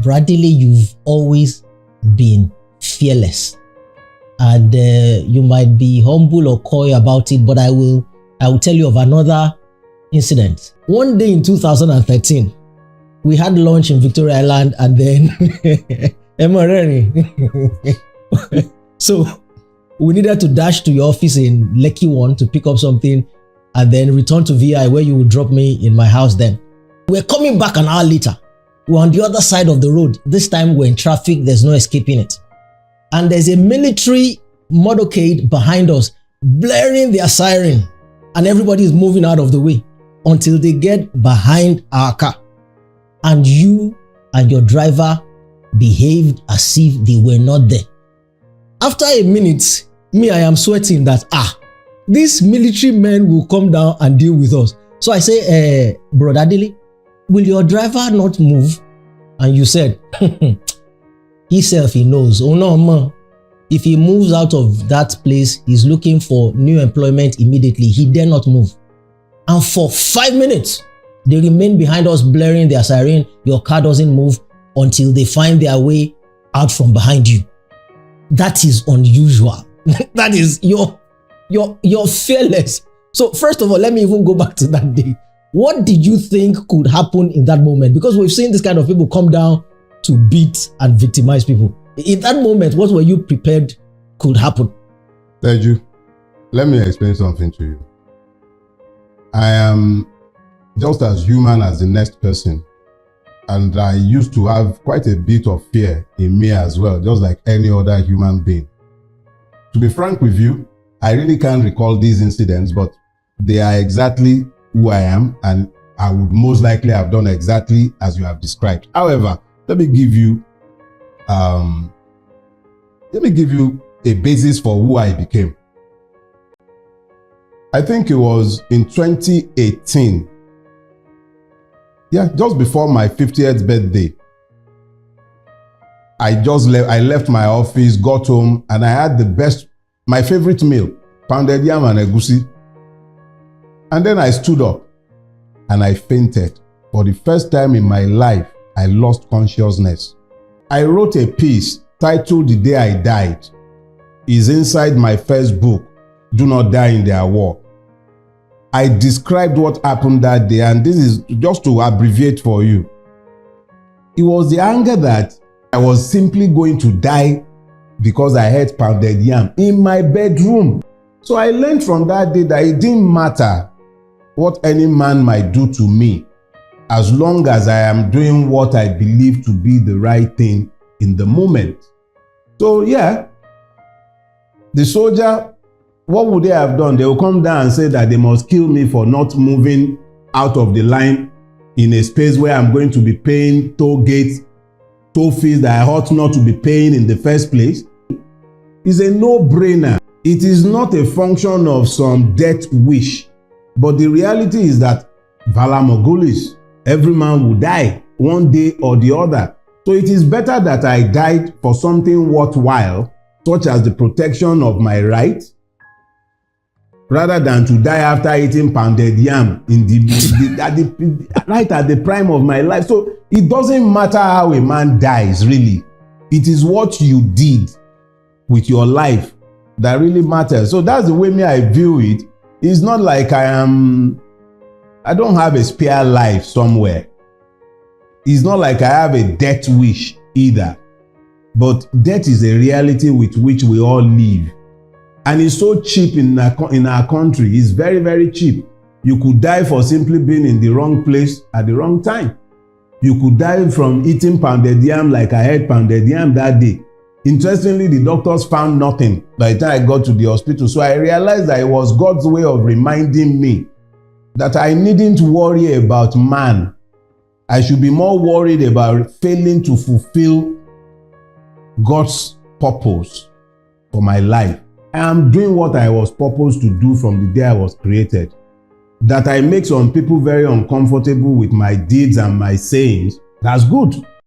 Bradley, you've always been fearless. And you might be humble or coy about it, but I will tell you of another incident. One day in 2013, we had lunch in Victoria Island, and then so we needed to dash to your office in Lekki 1 to pick up something and then return to VI where you would drop me in my house then. We're coming back an hour later. We're on the other side of the road. This time we're in traffic, there's no escaping it. And there's a military motorcade behind us blaring their siren, and everybody is moving out of the way until they get behind our car. And you and your driver behaved as if they were not there. After a minute, I am sweating that these military men will come down and deal with us. So I say, Brother Dele, will your driver not move? And you said, he knows. Oh no, man. If he moves out of that place, he's looking for new employment immediately. He dare not move. And for 5 minutes, they remain behind us blaring their siren. Your car doesn't move until they find their way out from behind you. That is unusual. That is, you're fearless. So first of all, let me even go back to that day. What did you think could happen in that moment? Because we've seen this kind of people come down to beat and victimize people. In that moment, what were you prepared could happen? Teju, let me explain something to you. I am just as human as the next person. And I used to have quite a bit of fear in me as well, just like any other human being. To be frank with you, I really can't recall these incidents, but they are exactly who I am, and I would most likely have done exactly as you have described. However, let me give you a basis for who I became. I think it was in 2018. Yeah, just before my 50th birthday. I left my office, got home, and I had my favorite meal, pounded yam and egusi. And then I stood up and I fainted. For the first time in my life, I lost consciousness. I wrote a piece titled "The Day I Died." It's inside my first book, "Do Not Die in Their War." I described what happened that day, and this is just to abbreviate for you. It was the anger that I was simply going to die because I had pounded yam in my bedroom. So I learned from that day that it didn't matter what any man might do to me, as long as I am doing what I believe to be the right thing in the moment. So yeah, the soldier, what would they have done? They will come down and say that they must kill me for not moving out of the line in a space where I'm going to be paying toll gates, toll fees that I ought not to be paying in the first place. It's a no-brainer. It is not a function of some death wish, but the reality is that Vala Mogulis, every man will die one day or the other. So it is better that I died for something worthwhile, such as the protection of my rights, rather than to die after eating pounded yam right at the prime of my life. So it doesn't matter how a man dies, really. It is what you did with your life that really matters. So that's the way I view it. It's not like I don't have a spare life somewhere. It's not like I have a death wish either. But death is a reality with which we all live. And it's so cheap in our country. It's very, very cheap. You could die for simply being in the wrong place at the wrong time. You could die from eating pounded yam like I had pounded yam that day. Interestingly, the doctors found nothing by the time I got to the hospital. So I realized that it was God's way of reminding me that I needn't worry about man. I should be more worried about failing to fulfill God's purpose for my life. I am doing what I was purposed to do from the day I was created. That I make some people very uncomfortable with my deeds and my sayings, that's good.